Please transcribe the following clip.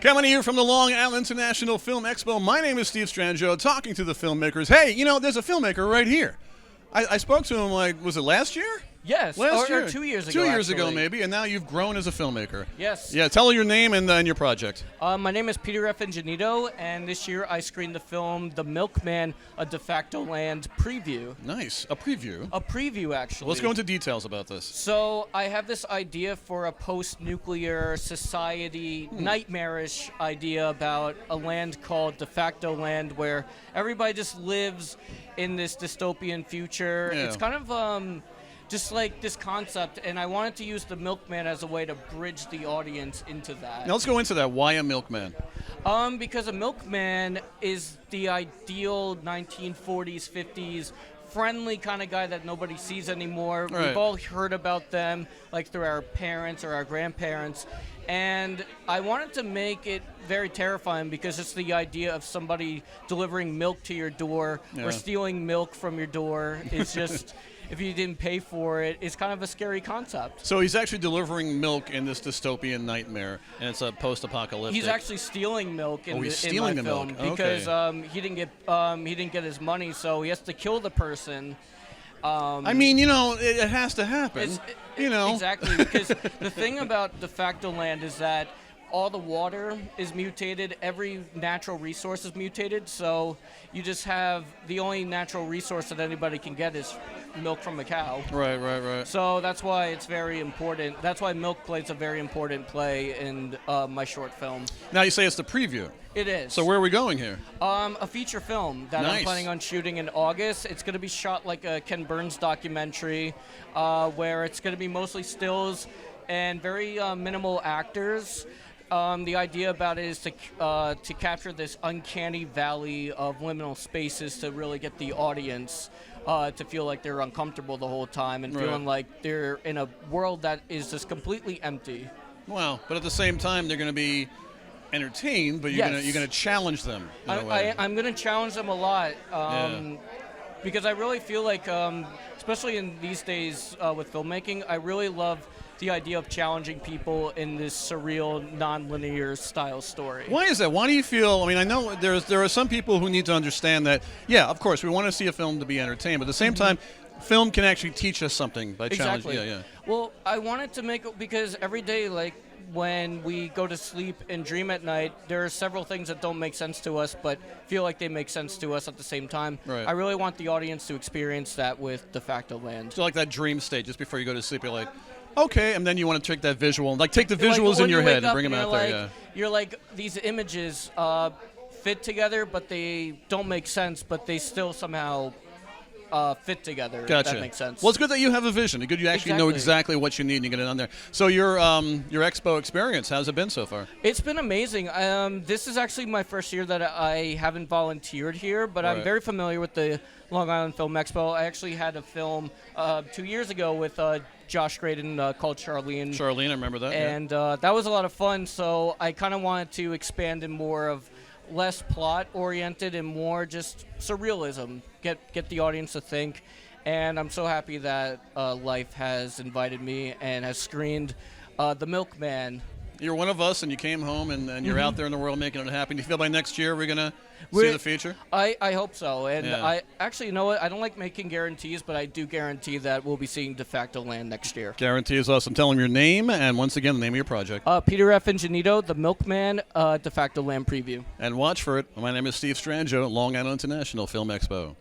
Coming to you from the Long Island International Film Expo, my name is Steve Strangio, talking to the filmmakers. Hey, you know, there's a filmmaker right here. I spoke to him, like, was it last year? Yes, last year. Or 2 years ago, 2 years actually. ago, maybe, and now you've grown as a filmmaker. Yes. Yeah, tell her your name and your project. My name is Peter F Ingenito, and this year I screened the film The Milkman, a DeFacto Land Preview. Nice. A preview? A preview, actually. Let's go into details about this. So I have this idea for a post-nuclear society, nightmarish idea about a land called DeFacto Land, where everybody just lives in this dystopian future. Yeah. It's kind of just like this concept, and I wanted to use the Milkman as a way to bridge the audience into that. Now let's go into that. Why a milkman? Because a milkman is the ideal 1940s, 50s, friendly kind of guy that nobody sees anymore. Right. We've all heard about them, like through our parents or our grandparents. And I wanted to make it very terrifying because it's the idea of somebody delivering milk to your door or stealing milk from your door. It's just... if you didn't pay for it, it's kind of a scary concept. So he's actually delivering milk in this dystopian nightmare, and it's a post-apocalyptic. He's actually stealing milk in, in my film because he didn't get his money, so he has to kill the person. I mean, you know, it has to happen. Exactly, because the thing about DeFacto Land is that all the water is mutated, every natural resource is mutated, so you just have the only natural resource that anybody can get is milk from a cow. Right. So that's why it's very important. That's why milk plays a very important play in my short film. Now you say it's the preview. It is. So where are we going here? A feature film that Nice. I'm planning on shooting in August. It's going to be shot like a Ken Burns documentary, where it's going to be mostly stills and very minimal actors. The idea about it is to capture this uncanny valley of liminal spaces to really get the audience to feel like they're uncomfortable the whole time and feeling like they're in a world that is just completely empty. Wow, but at the same time, they're going to be entertained, but you're going to challenge them in a way. I'm going to challenge them a lot because I really feel like, especially in these days with filmmaking, I really love the idea of challenging people in this surreal, non-linear style story. Why is that? Why do you feel, I mean, I know there are some people who need to understand that, yeah, of course, we want to see a film to be entertained, but at the same time, film can actually teach us something by challenging. Yeah. Well, I wanted to make it because every day, like, when we go to sleep and dream at night, there are several things that don't make sense to us, but feel like they make sense to us at the same time. Right. I really want the audience to experience that with DeFacto Land. So like that dream state, just before you go to sleep, you're like, okay, and then you want to take that visual, like take the visuals in your head and bring them out there. You're like, these images fit together, but they don't make sense, but they still somehow fit together. Gotcha. If that makes sense. Well, it's good that you have a vision. It's good you actually know exactly what you need and you get it on there. So your Expo experience, how's it been so far? It's been amazing. This is actually my first year that I haven't volunteered here, but I'm very familiar with the Long Island Film Expo. I actually had a film 2 years ago with Josh Graydon called Charlene. Charlene, I remember that. And that was a lot of fun, so I kind of wanted to expand in more of less plot-oriented and more just surrealism, get the audience to think. And I'm so happy that LIIFE has invited me and has screened The Milkman. You're one of us, and you came home, and you're out there in the world making it happen. Do you feel by next year we're going to see the feature? I hope so. And I actually, you know what? I don't like making guarantees, but I do guarantee that we'll be seeing DeFacto Land next year. Guarantee is awesome. Tell them your name, and once again, the name of your project. Peter F Ingenito, The Milkman, DeFacto Land Preview. And watch for it. My name is Steve Strangio, Long Island International Film Expo.